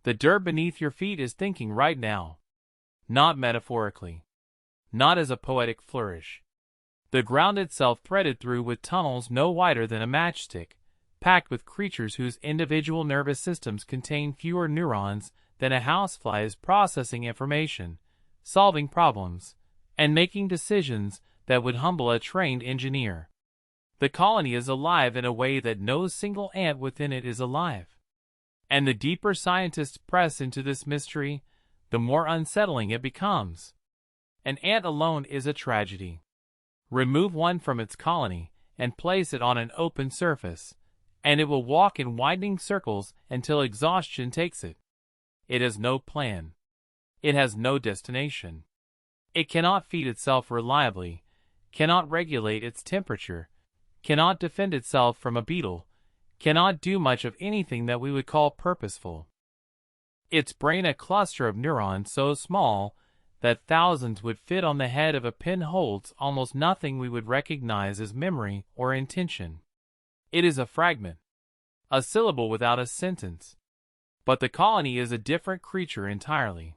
The dirt beneath your feet is thinking right now. Not metaphorically. Not as a poetic flourish. The ground itself threaded through with tunnels no wider than a matchstick, packed with creatures whose individual nervous systems contain fewer neurons than a housefly, is processing information, solving problems, and making decisions that would humble a trained engineer. The colony is alive in a way that no single ant within it is alive. And the deeper scientists press into this mystery, the more unsettling it becomes. An ant alone is a tragedy. Remove one from its colony and place it on an open surface, and it will walk in widening circles until exhaustion takes it. It has no plan. It has no destination. It cannot feed itself reliably, cannot regulate its temperature, cannot defend itself from a beetle, cannot do much of anything that we would call purposeful. Its brain a cluster of neurons so small that thousands would fit on the head of a pin holds almost nothing we would recognize as memory or intention. It is a fragment, a syllable without a sentence. But the colony is a different creature entirely.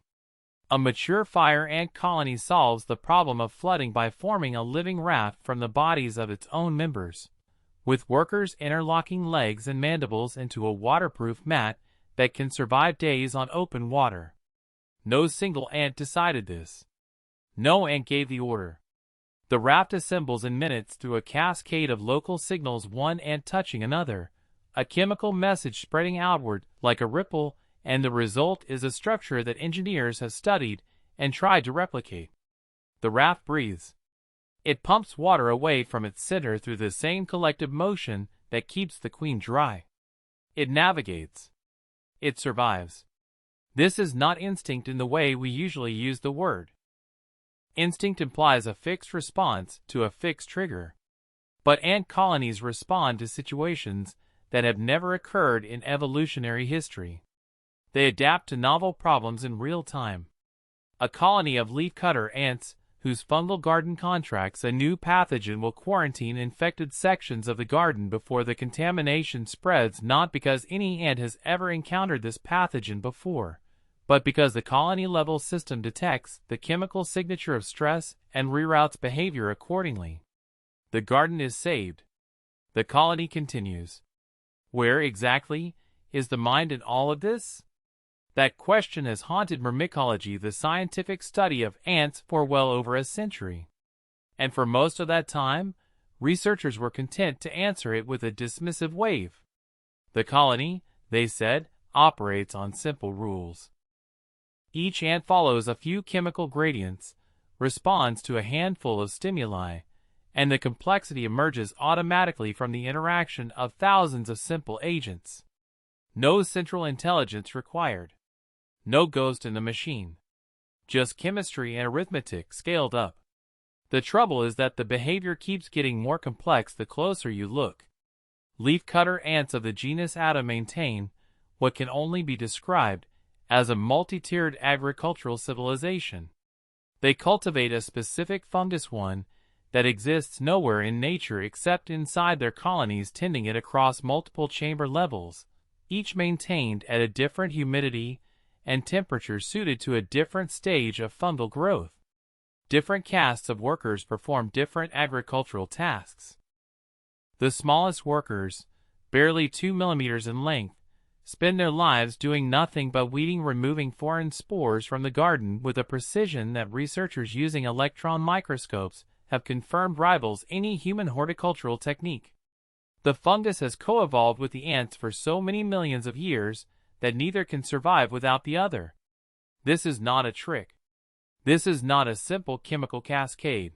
A mature fire ant colony solves the problem of flooding by forming a living raft from the bodies of its own members, with workers interlocking legs and mandibles into a waterproof mat that can survive days on open water. No single ant decided this. No ant gave the order. The raft assembles in minutes through a cascade of local signals, one ant touching another, a chemical message spreading outward like a ripple, and the result is a structure that engineers have studied and tried to replicate. The raft breathes. It pumps water away from its center through the same collective motion that keeps the queen dry. It navigates. It survives. This is not instinct in the way we usually use the word. Instinct implies a fixed response to a fixed trigger. But ant colonies respond to situations that have never occurred in evolutionary history. They adapt to novel problems in real time. A colony of leafcutter ants, whose fungal garden contracts a new pathogen, will quarantine infected sections of the garden before the contamination spreads, not because any ant has ever encountered this pathogen before, but because the colony-level system detects the chemical signature of stress and reroutes behavior accordingly. The garden is saved. The colony continues. Where exactly is the mind in all of this? That question has haunted myrmecology, the scientific study of ants, for well over a century. And for most of that time, researchers were content to answer it with a dismissive wave. The colony, they said, operates on simple rules. Each ant follows a few chemical gradients, responds to a handful of stimuli, and the complexity emerges automatically from the interaction of thousands of simple agents. No central intelligence required. No ghost in the machine. Just chemistry and arithmetic scaled up. The trouble is that the behavior keeps getting more complex the closer you look. Leafcutter ants of the genus Atta maintain what can only be described as a multi-tiered agricultural civilization. They cultivate a specific fungus, one that exists nowhere in nature except inside their colonies, tending it across multiple chamber levels, each maintained at a different humidity and temperature suited to a different stage of fungal growth. Different castes of workers perform different agricultural tasks. The smallest workers, barely 2 millimeters in length, spend their lives doing nothing but weeding, removing foreign spores from the garden with a precision that researchers using electron microscopes have confirmed rivals any human horticultural technique. The fungus has co-evolved with the ants for so many millions of years that neither can survive without the other. This is not a trick. This is not a simple chemical cascade.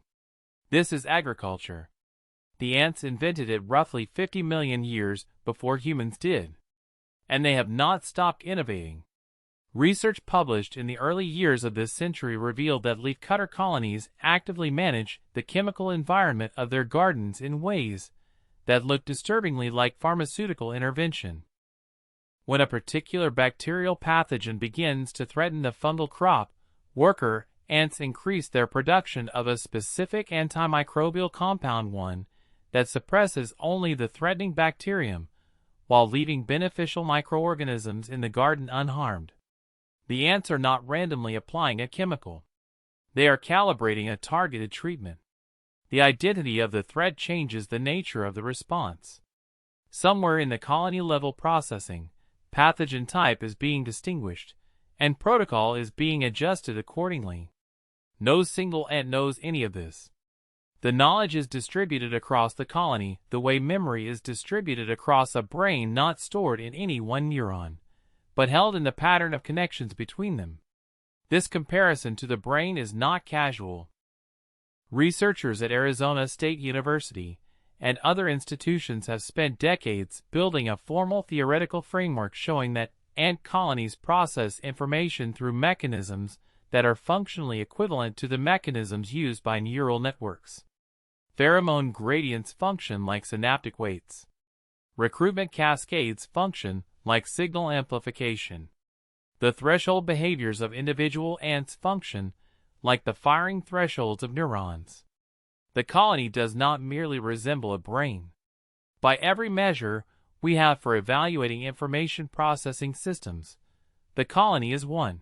This is agriculture. The ants invented it roughly 50 million years before humans did. And they have not stopped innovating. Research published in the early years of this century revealed that leafcutter colonies actively manage the chemical environment of their gardens in ways that look disturbingly like pharmaceutical intervention. When a particular bacterial pathogen begins to threaten the fungal crop, worker ants increase their production of a specific antimicrobial compound, one that suppresses only the threatening bacterium, while leaving beneficial microorganisms in the garden unharmed. The ants are not randomly applying a chemical. They are calibrating a targeted treatment. The identity of the threat changes the nature of the response. Somewhere in the colony-level processing, pathogen type is being distinguished, and protocol is being adjusted accordingly. No single ant knows any of this. The knowledge is distributed across the colony the way memory is distributed across a brain, not stored in any one neuron, but held in the pattern of connections between them. This comparison to the brain is not casual. Researchers at Arizona State University and other institutions have spent decades building a formal theoretical framework showing that ant colonies process information through mechanisms that are functionally equivalent to the mechanisms used by neural networks. Pheromone gradients function like synaptic weights. Recruitment cascades function like signal amplification. The threshold behaviors of individual ants function like the firing thresholds of neurons. The colony does not merely resemble a brain. By every measure we have for evaluating information processing systems, the colony is one.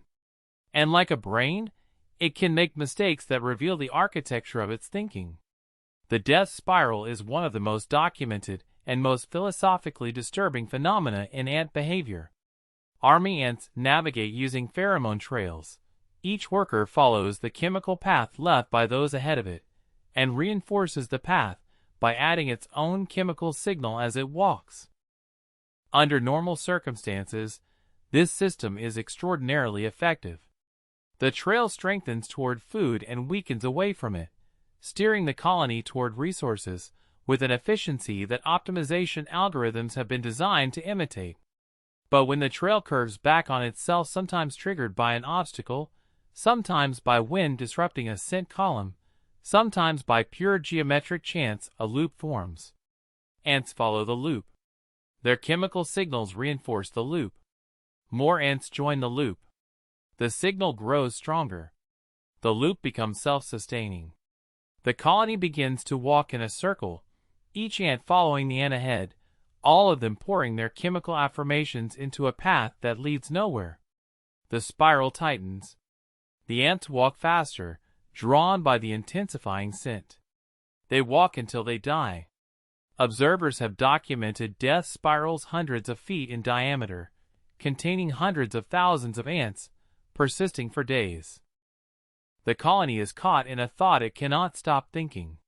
And like a brain, it can make mistakes that reveal the architecture of its thinking. The death spiral is one of the most documented and most philosophically disturbing phenomena in ant behavior. Army ants navigate using pheromone trails. Each worker follows the chemical path left by those ahead of it, and reinforces the path by adding its own chemical signal as it walks. Under normal circumstances, this system is extraordinarily effective. The trail strengthens toward food and weakens away from it, steering the colony toward resources with an efficiency that optimization algorithms have been designed to imitate. But when the trail curves back on itself, sometimes triggered by an obstacle, sometimes by wind disrupting a scent column, sometimes by pure geometric chance, a loop forms. Ants follow the loop. Their chemical signals reinforce the loop. More ants join the loop. The signal grows stronger. The loop becomes self-sustaining. The colony begins to walk in a circle, each ant following the ant ahead, all of them pouring their chemical affirmations into a path that leads nowhere. The spiral tightens. The ants walk faster, drawn by the intensifying scent. They walk until they die. Observers have documented death spirals hundreds of feet in diameter, containing hundreds of thousands of ants, persisting for days. The colony is caught in a thought it cannot stop thinking.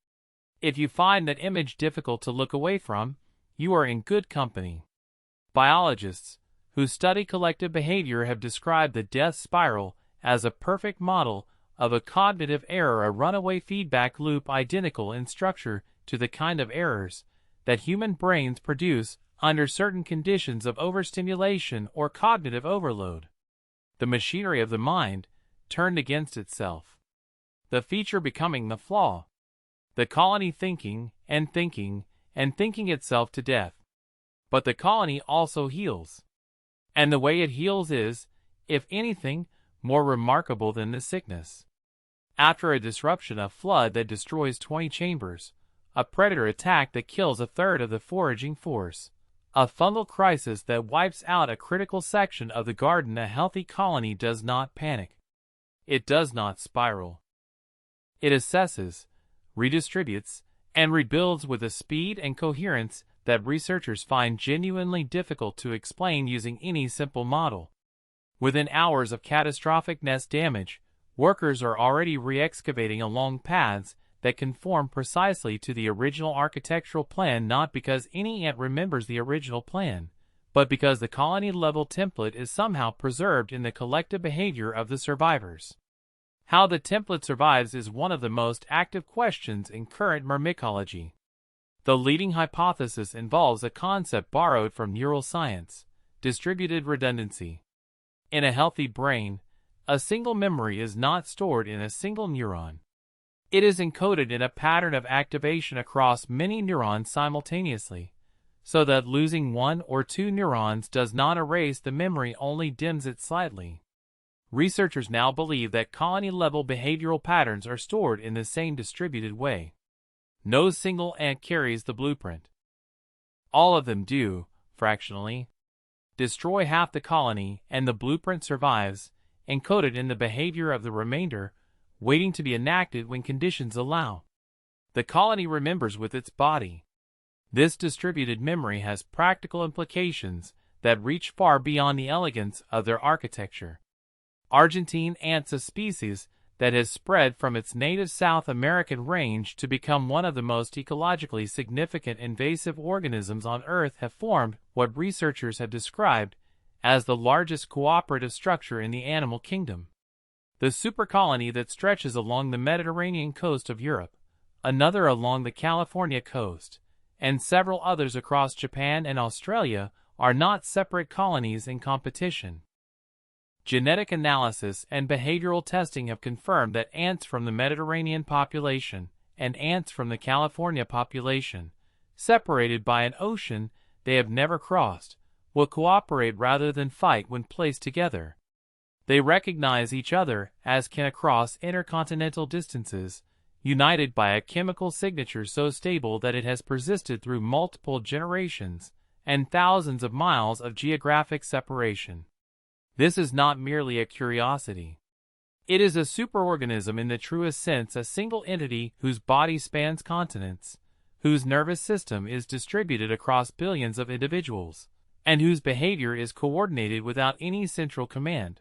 If you find that image difficult to look away from, you are in good company. Biologists who study collective behavior have described the death spiral as a perfect model of a cognitive error, a runaway feedback loop identical in structure to the kind of errors that human brains produce under certain conditions of overstimulation or cognitive overload. The machinery of the mind turned against itself. The feature becoming the flaw. The colony thinking and thinking and thinking itself to death. But the colony also heals. And the way it heals is, if anything, more remarkable than the sickness. After a disruption, a flood that destroys 20 chambers, a predator attack that kills a third of the foraging force, a fungal crisis that wipes out a critical section of the garden, a healthy colony does not panic. It does not spiral. It assesses, redistributes, and rebuilds with a speed and coherence that researchers find genuinely difficult to explain using any simple model. Within hours of catastrophic nest damage, workers are already re-excavating along paths that conform precisely to the original architectural plan, not because any ant remembers the original plan, but because the colony-level template is somehow preserved in the collective behavior of the survivors. How the template survives is one of the most active questions in current myrmecology. The leading hypothesis involves a concept borrowed from neuroscience: distributed redundancy. In a healthy brain, a single memory is not stored in a single neuron. It is encoded in a pattern of activation across many neurons simultaneously, so that losing one or two neurons does not erase the memory, only dims it slightly. Researchers now believe that colony-level behavioral patterns are stored in the same distributed way. No single ant carries the blueprint. All of them do, fractionally. Destroy half the colony and the blueprint survives, encoded in the behavior of the remainder, waiting to be enacted when conditions allow. The colony remembers with its body. This distributed memory has practical implications that reach far beyond the elegance of their architecture. Argentine ants, a species that has spread from its native South American range to become one of the most ecologically significant invasive organisms on Earth, have formed what researchers have described as the largest cooperative structure in the animal kingdom. The supercolony that stretches along the Mediterranean coast of Europe, another along the California coast, and several others across Japan and Australia are not separate colonies in competition. Genetic analysis and behavioral testing have confirmed that ants from the Mediterranean population and ants from the California population, separated by an ocean they have never crossed, will cooperate rather than fight when placed together. They recognize each other as can across intercontinental distances, united by a chemical signature so stable that it has persisted through multiple generations and thousands of miles of geographic separation. This is not merely a curiosity. It is a superorganism in the truest sense, a single entity whose body spans continents, whose nervous system is distributed across billions of individuals, and whose behavior is coordinated without any central command.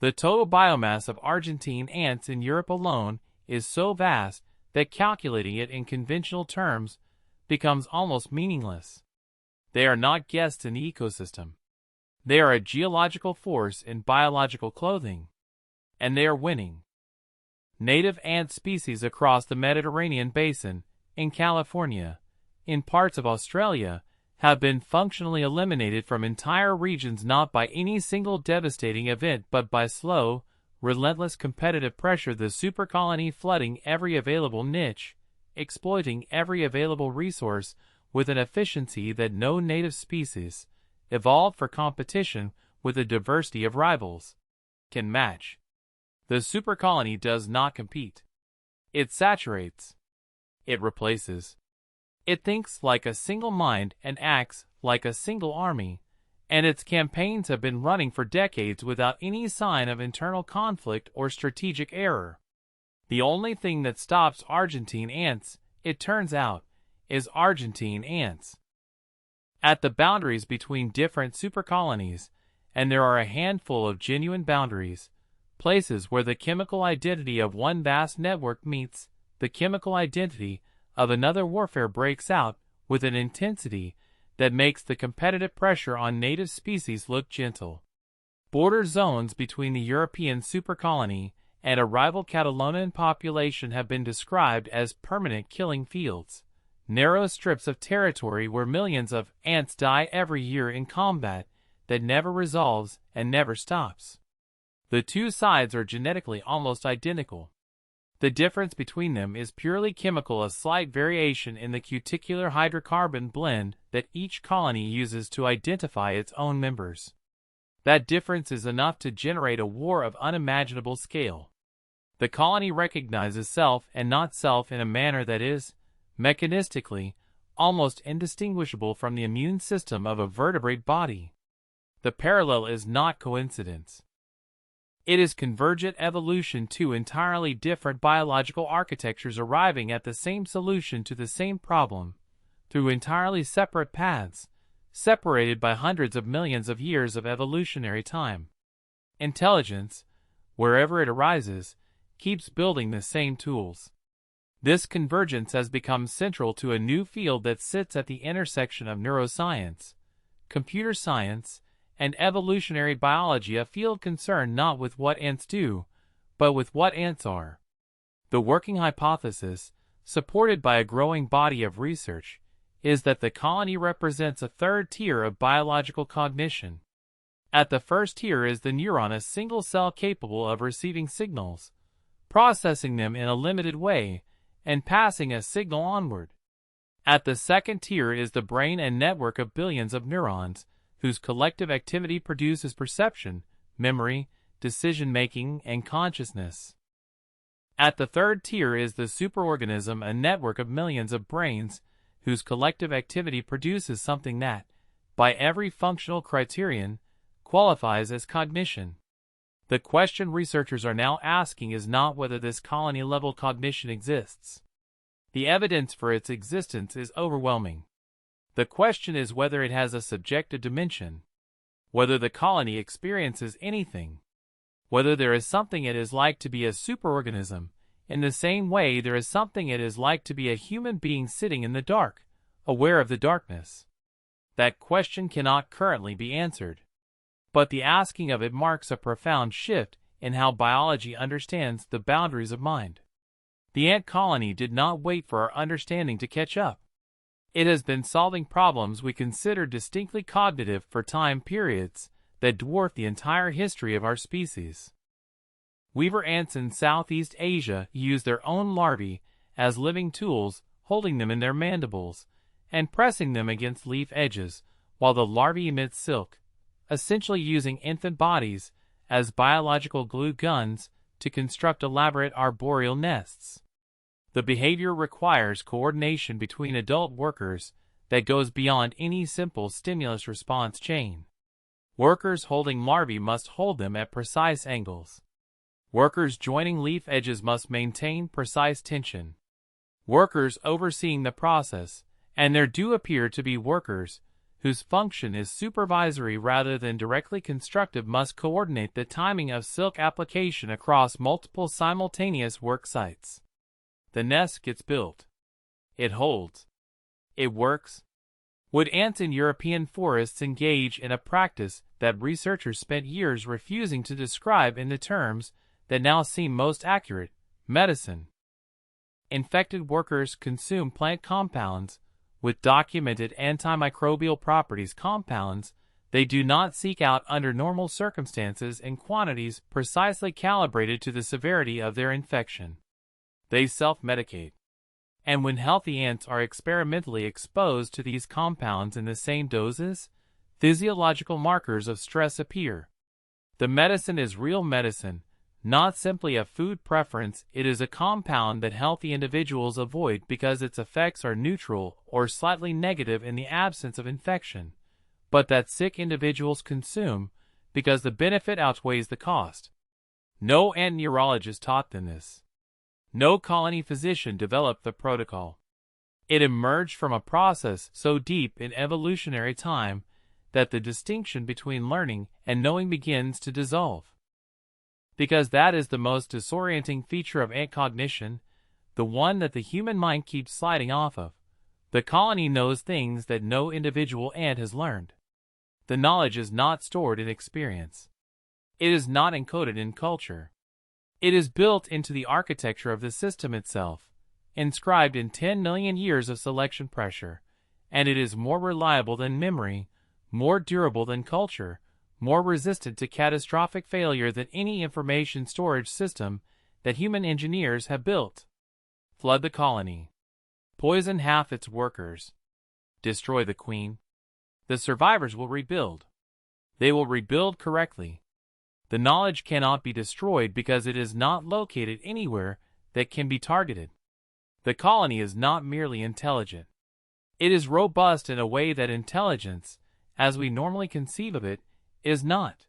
The total biomass of Argentine ants in Europe alone is so vast that calculating it in conventional terms becomes almost meaningless. They are not guests in the ecosystem. They are a geological force in biological clothing, and they are winning. Native ant species across the Mediterranean basin, in California, in parts of Australia, have been functionally eliminated from entire regions not by any single devastating event but by slow, relentless competitive pressure, the supercolony flooding every available niche, exploiting every available resource with an efficiency that no native species, evolved for competition with a diversity of rivals, can match. The supercolony does not compete. It saturates. It replaces. It thinks like a single mind and acts like a single army, and its campaigns have been running for decades without any sign of internal conflict or strategic error. The only thing that stops Argentine ants, it turns out, is Argentine ants. At the boundaries between different supercolonies, and there are a handful of genuine boundaries, places where the chemical identity of one vast network meets the chemical identity of another, warfare breaks out with an intensity that makes the competitive pressure on native species look gentle. Border zones between the European supercolony and a rival Catalonian population have been described as permanent killing fields, narrow strips of territory where millions of ants die every year in combat that never resolves and never stops. The two sides are genetically almost identical. The difference between them is purely chemical, a slight variation in the cuticular hydrocarbon blend that each colony uses to identify its own members. That difference is enough to generate a war of unimaginable scale. The colony recognizes self and not self in a manner that is, mechanistically, almost indistinguishable from the immune system of a vertebrate body. The parallel is not coincidence. It is convergent evolution, two entirely different biological architectures arriving at the same solution to the same problem, through entirely separate paths, separated by hundreds of millions of years of evolutionary time. Intelligence, wherever it arises, keeps building the same tools. This convergence has become central to a new field that sits at the intersection of neuroscience, computer science, and evolutionary biology, a field concerned not with what ants do, but with what ants are. The working hypothesis, supported by a growing body of research, is that the colony represents a third tier of biological cognition. At the first tier is the neuron, a single cell capable of receiving signals, processing them in a limited way, and passing a signal onward. At the second tier is the brain, a network of billions of neurons, whose collective activity produces perception, memory, decision-making, and consciousness. At the third tier is the superorganism, a network of millions of brains, whose collective activity produces something that, by every functional criterion, qualifies as cognition. The question researchers are now asking is not whether this colony-level cognition exists. The evidence for its existence is overwhelming. The question is whether it has a subjective dimension, whether the colony experiences anything, whether there is something it is like to be a superorganism, in the same way there is something it is like to be a human being sitting in the dark, aware of the darkness. That question cannot currently be answered. But the asking of it marks a profound shift in how biology understands the boundaries of mind. The ant colony did not wait for our understanding to catch up. It has been solving problems we consider distinctly cognitive for time periods that dwarf the entire history of our species. Weaver ants in Southeast Asia use their own larvae as living tools, holding them in their mandibles and pressing them against leaf edges, while the larvae emit silk, essentially using infant bodies as biological glue guns to construct elaborate arboreal nests. The behavior requires coordination between adult workers that goes beyond any simple stimulus-response chain. Workers holding larvae must hold them at precise angles. Workers joining leaf edges must maintain precise tension. Workers overseeing the process, and there do appear to be workers whose function is supervisory rather than directly constructive, must coordinate the timing of silk application across multiple simultaneous work sites. The nest gets built. It holds. It works. Would ants in European forests engage in a practice that researchers spent years refusing to describe in the terms that now seem most accurate: medicine? Infected workers consume plant compounds with documented antimicrobial properties, compounds they do not seek out under normal circumstances in quantities precisely calibrated to the severity of their infection. They self-medicate. And when healthy ants are experimentally exposed to these compounds in the same doses, physiological markers of stress appear. The medicine is real medicine, not simply a food preference. It is a compound that healthy individuals avoid because its effects are neutral or slightly negative in the absence of infection, but that sick individuals consume because the benefit outweighs the cost. No ant neurologist taught them this. No colony physician developed the protocol. It emerged from a process so deep in evolutionary time that the distinction between learning and knowing begins to dissolve. Because that is the most disorienting feature of ant cognition, the one that the human mind keeps sliding off of. The colony knows things that no individual ant has learned. The knowledge is not stored in experience. It is not encoded in culture. It is built into the architecture of the system itself, inscribed in 10 million years of selection pressure, and it is more reliable than memory, more durable than culture, more resistant to catastrophic failure than any information storage system that human engineers have built. Flood the colony. Poison half its workers. Destroy the queen. The survivors will rebuild. They will rebuild correctly. The knowledge cannot be destroyed because it is not located anywhere that can be targeted. The colony is not merely intelligent. It is robust in a way that intelligence, as we normally conceive of it, is not.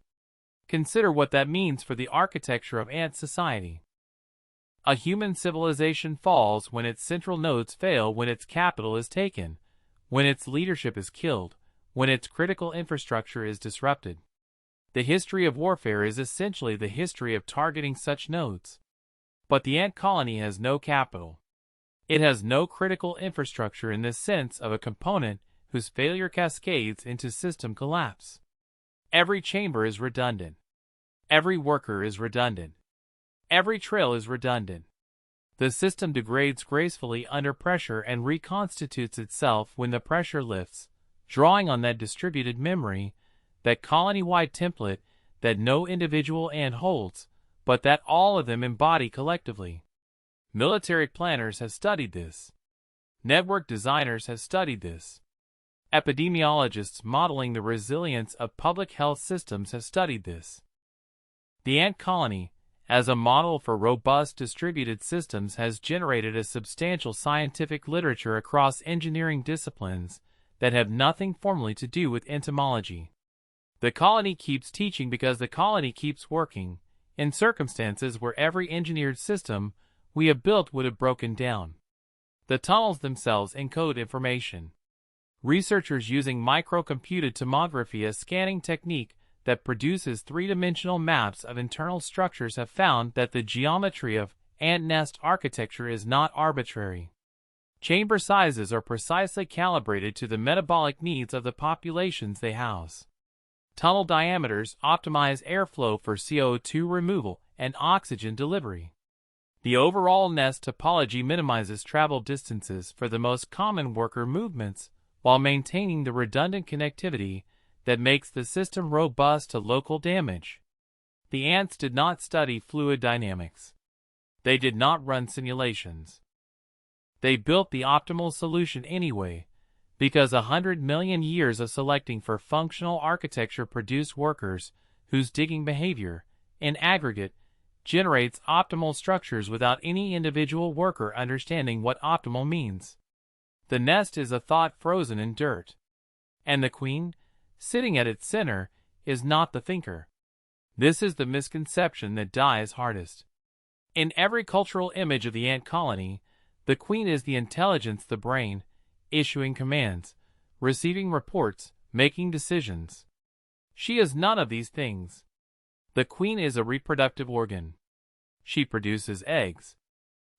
Consider what that means for the architecture of ant society. A human civilization falls when its central nodes fail, when its capital is taken, when its leadership is killed, when its critical infrastructure is disrupted. The history of warfare is essentially the history of targeting such nodes. But the ant colony has no capital. It has no critical infrastructure in the sense of a component whose failure cascades into system collapse. Every chamber is redundant. Every worker is redundant. Every trail is redundant. The system degrades gracefully under pressure and reconstitutes itself when the pressure lifts, drawing on that distributed memory, that colony-wide template that no individual ant holds, but that all of them embody collectively. Military planners have studied this. Network designers have studied this. Epidemiologists modeling the resilience of public health systems have studied this. The ant colony, as a model for robust distributed systems, has generated a substantial scientific literature across engineering disciplines that have nothing formally to do with entomology. The colony keeps teaching because the colony keeps working, in circumstances where every engineered system we have built would have broken down. The tunnels themselves encode information. Researchers using microcomputed tomography, a scanning technique that produces three-dimensional maps of internal structures, have found that the geometry of ant nest architecture is not arbitrary. Chamber sizes are precisely calibrated to the metabolic needs of the populations they house. Tunnel diameters optimize airflow for CO2 removal and oxygen delivery. The overall nest topology minimizes travel distances for the most common worker movements while maintaining the redundant connectivity that makes the system robust to local damage. The ants did not study fluid dynamics. They did not run simulations. They built the optimal solution anyway, because 100 million years of selecting for functional architecture produce workers whose digging behavior, in aggregate, generates optimal structures without any individual worker understanding what optimal means. The nest is a thought frozen in dirt. And the queen, sitting at its center, is not the thinker. This is the misconception that dies hardest. In every cultural image of the ant colony, the queen is the intelligence, the brain, issuing commands, receiving reports, making decisions. She is none of these things. The queen is a reproductive organ. She produces eggs.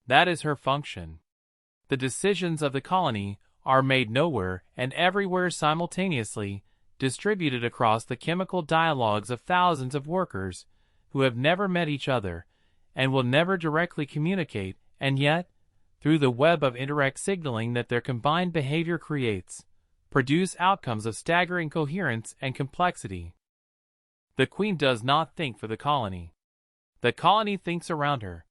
That is her function. The decisions of the colony are made nowhere and everywhere simultaneously, distributed across the chemical dialogues of thousands of workers who have never met each other and will never directly communicate, and yet, through the web of indirect signaling that their combined behavior creates, produce outcomes of staggering coherence and complexity. The queen does not think for the colony. The colony thinks around her.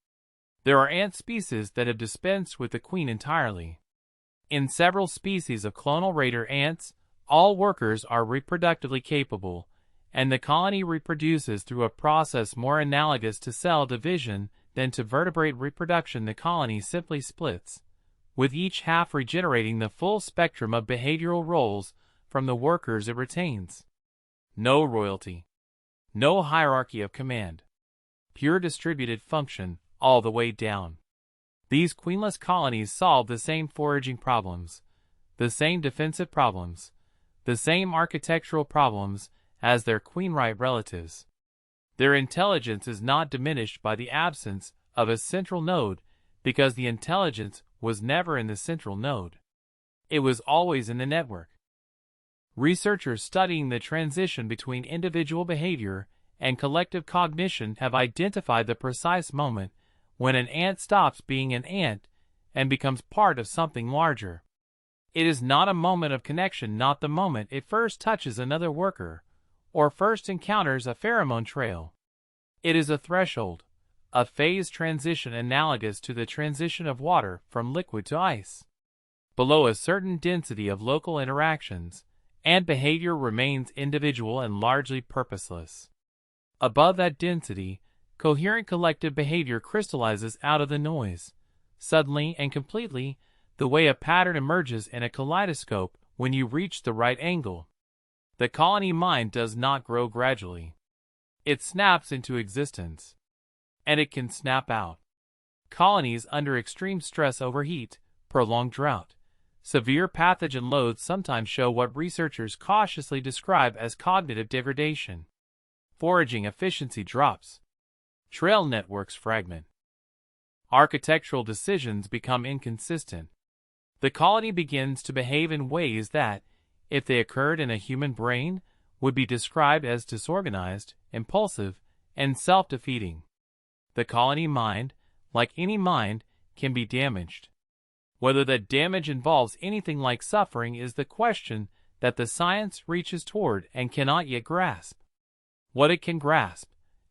There are ant species that have dispensed with the queen entirely. In several species of clonal raider ants, all workers are reproductively capable, and the colony reproduces through a process more analogous to cell division than to vertebrate reproduction. The colony simply splits, with each half regenerating the full spectrum of behavioral roles from the workers it retains. No royalty. No hierarchy of command. Pure distributed function, all the way down. These queenless colonies solve the same foraging problems, the same defensive problems, the same architectural problems as their queen-right relatives. Their intelligence is not diminished by the absence of a central node, because the intelligence was never in the central node. It was always in the network. Researchers studying the transition between individual behavior and collective cognition have identified the precise moment when an ant stops being an ant and becomes part of something larger. It is not a moment of connection, not the moment it first touches another worker, or first encounters a pheromone trail. It is a threshold, a phase transition analogous to the transition of water from liquid to ice. Below a certain density of local interactions, ant behavior remains individual and largely purposeless. Above that density, coherent collective behavior crystallizes out of the noise, suddenly and completely, the way a pattern emerges in a kaleidoscope when you reach the right angle. The colony mind does not grow gradually. It snaps into existence. And it can snap out. Colonies under extreme stress, overheat, prolonged drought, severe pathogen loads sometimes show what researchers cautiously describe as cognitive degradation. Foraging efficiency drops. Trail networks fragment. Architectural decisions become inconsistent. The colony begins to behave in ways that, if they occurred in a human brain, would be described as disorganized, impulsive, and self-defeating. The colony mind, like any mind, can be damaged. Whether that damage involves anything like suffering is the question that the science reaches toward and cannot yet grasp. What it can grasp,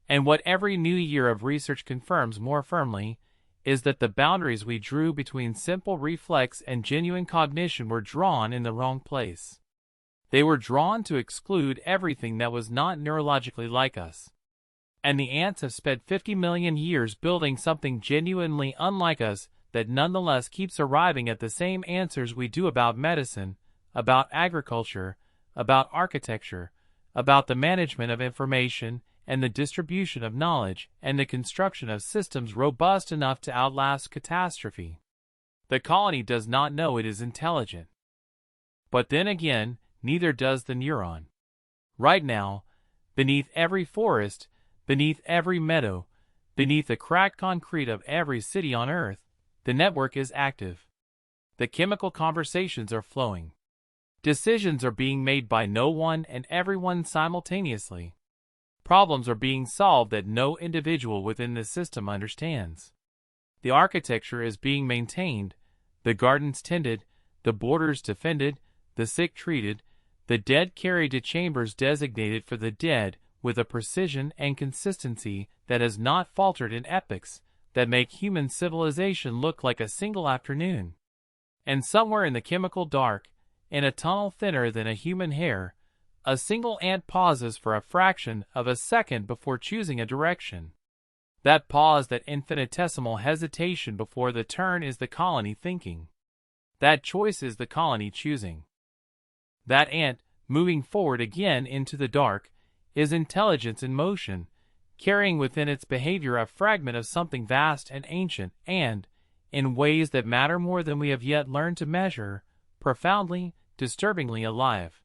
and what every new year of research confirms more firmly, is that the boundaries we drew between simple reflex and genuine cognition were drawn in the wrong place. They were drawn to exclude everything that was not neurologically like us. And the ants have spent 50 million years building something genuinely unlike us that nonetheless keeps arriving at the same answers we do about medicine, about agriculture, about architecture, about the management of information, and the distribution of knowledge and the construction of systems robust enough to outlast catastrophe. The colony does not know it is intelligent. But then again, neither does the neuron. Right now, beneath every forest, beneath every meadow, beneath the cracked concrete of every city on Earth, the network is active. The chemical conversations are flowing. Decisions are being made by no one and everyone simultaneously. Problems are being solved that no individual within the system understands. The architecture is being maintained, the gardens tended, the borders defended, the sick treated, the dead carried to chambers designated for the dead with a precision and consistency that has not faltered in epochs that make human civilization look like a single afternoon. And somewhere in the chemical dark, in a tunnel thinner than a human hair, a single ant pauses for a fraction of a second before choosing a direction. That pause, that infinitesimal hesitation before the turn is the colony thinking. That choice is the colony choosing. That ant, moving forward again into the dark, is intelligence in motion, carrying within its behavior a fragment of something vast and ancient and, in ways that matter more than we have yet learned to measure, profoundly, disturbingly alive.